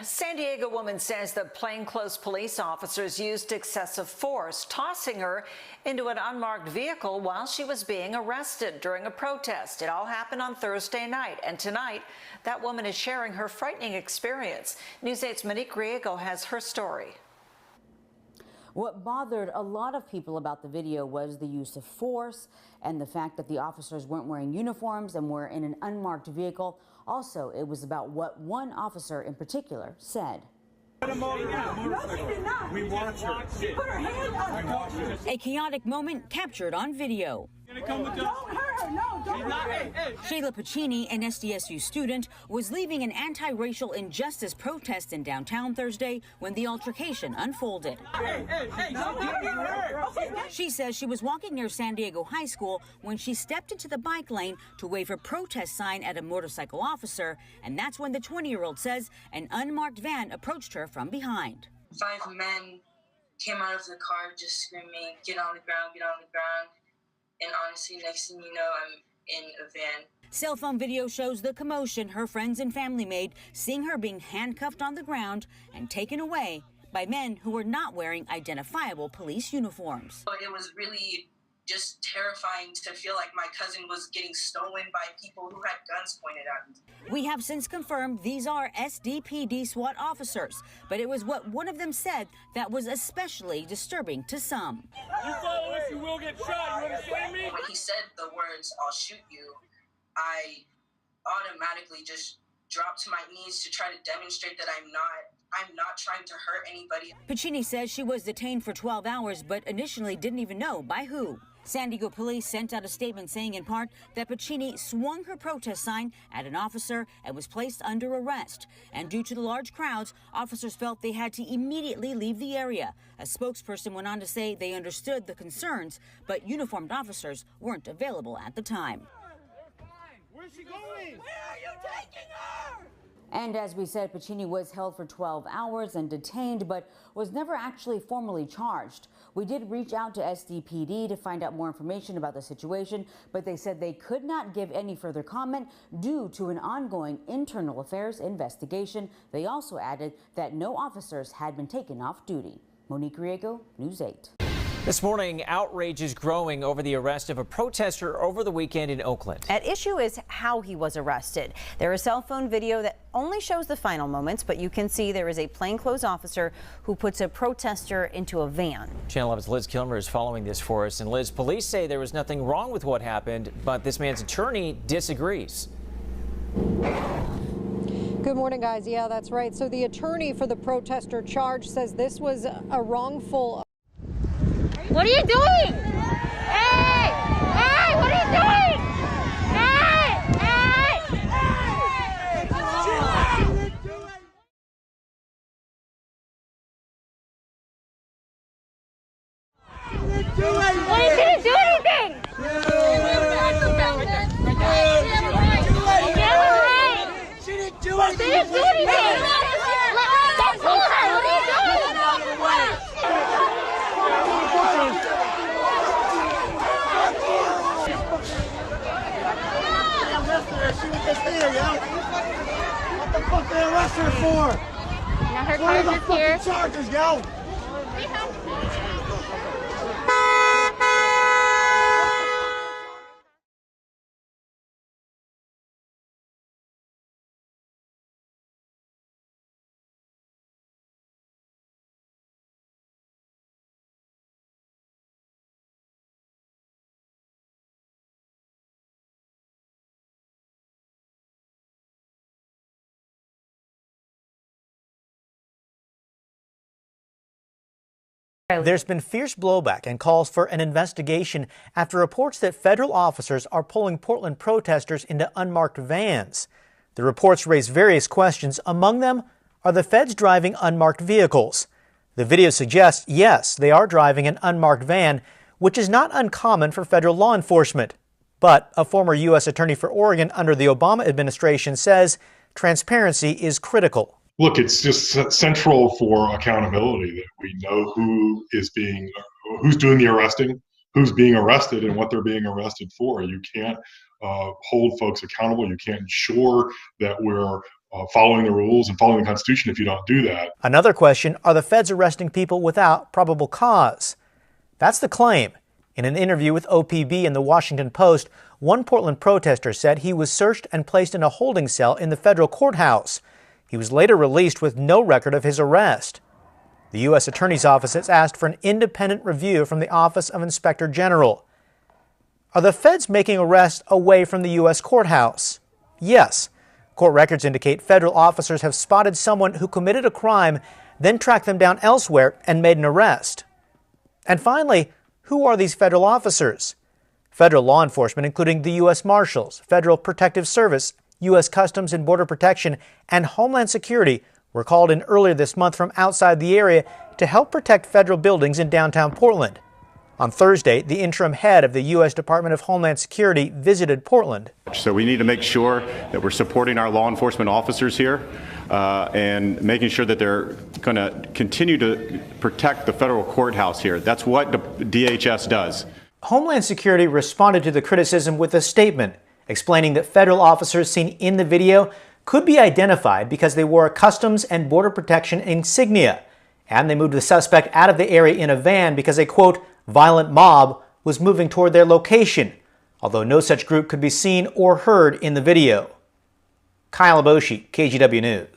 San Diego woman says the plainclothes police officers used excessive force, tossing her into an unmarked vehicle while she was being arrested during a protest. It all happened on Thursday night, and tonight that woman is sharing her frightening experience. News 8's Monique Griego has her story. What bothered a lot of people about the video was the use of force and the fact that the officers weren't wearing uniforms and were in an unmarked vehicle. Also, it was about what one officer in particular said. We watched her. She put her hand on her. A chaotic moment captured on video. Don't hurt her. No, don't hurt her. Shayla Piccini, an SDSU student, was leaving an anti-racial injustice protest in downtown Thursday when the altercation unfolded. She says she was walking near San Diego High School when she stepped into the bike lane to wave a protest sign at a motorcycle officer, and that's when the 20-year-old says an unmarked van approached her from behind. 5 men came out of the car just screaming, "Get on the ground, get on the ground." And honestly, next thing you know, I'm in a van. Cell phone video shows the commotion her friends and family made, seeing her being handcuffed on the ground and taken away by men who were not wearing identifiable police uniforms. It was really just terrifying to feel like my cousin was getting stolen by people who had guns pointed at me. We have since confirmed these are SDPD SWAT officers, but it was what one of them said that was especially disturbing to some. You follow us, you will get shot. You understand me? When he said the words, "I'll shoot you," I automatically just dropped to my knees to try to demonstrate that I'm not trying to hurt anybody. Piccini says she was detained for 12 hours, but initially didn't even know by who. San Diego police sent out a statement saying in part that Piccini swung her protest sign at an officer and was placed under arrest. And due to the large crowds, officers felt they had to immediately leave the area. A spokesperson went on to say they understood the concerns, but uniformed officers weren't available at the time. Where's she going? Where are you taking her? And as we said, Piccini was held for 12 hours and detained, but was never actually formally charged. We did reach out to SDPD to find out more information about the situation, but they said they could not give any further comment due to an ongoing internal affairs investigation. They also added that no officers had been taken off duty. Monique Griego, News 8. This morning, outrage is growing over the arrest of a protester over the weekend in Oakland. At issue is how he was arrested. There is cell phone video that only shows the final moments, but you can see there is a plainclothes officer who puts a protester into a van. Channel 11's Liz Kilmer is following this for us. And Liz, police say there was nothing wrong with what happened, but this man's attorney disagrees. Good morning, guys. Yeah, that's right. So the attorney for the protester charged says this was a wrongful. What are you doing? Hey! Hey! What are you doing? Hey! Hey! Well, you didn't do anything! She didn't do anything! She didn't do anything! Don't pull her! What are you doing? She was just there, yo. What the fuck they arrest her for? Now her What are the charger's here. fucking charges, yo? There's been fierce blowback and calls for an investigation after reports that federal officers are pulling Portland protesters into unmarked vans. The reports raise various questions. Among them, are the feds driving unmarked vehicles? The video suggests, yes, they are driving an unmarked van, which is not uncommon for federal law enforcement. But a former U.S. Attorney for Oregon under the Obama administration says transparency is critical. Look, it's just central for accountability that we know who's doing the arresting, who's being arrested, and what they're being arrested for. You can't hold folks accountable. You can't ensure that we're following the rules and following the Constitution if you don't do that. Another question, are the feds arresting people without probable cause? That's the claim. In an interview with OPB and the Washington Post, one Portland protester said he was searched and placed in a holding cell in the federal courthouse. He was later released with no record of his arrest. The U.S. Attorney's Office has asked for an independent review from the Office of Inspector General. Are the feds making arrests away from the U.S. courthouse? Yes. Court records indicate federal officers have spotted someone who committed a crime, then tracked them down elsewhere and made an arrest. And finally, who are these federal officers? Federal law enforcement, including the U.S. Marshals, Federal Protective Service, U.S. Customs and Border Protection, and Homeland Security, were called in earlier this month from outside the area to help protect federal buildings in downtown Portland. On Thursday, the interim head of the U.S. Department of Homeland Security visited Portland. So we need to make sure that we're supporting our law enforcement officers here and making sure that they're going to continue to protect the federal courthouse here. That's what DHS does. Homeland Security responded to the criticism with a statement explaining that federal officers seen in the video could be identified because they wore a Customs and Border Protection insignia, and they moved the suspect out of the area in a van because a, quote, violent mob was moving toward their location, although no such group could be seen or heard in the video. Kyle Aboshi, KGW News.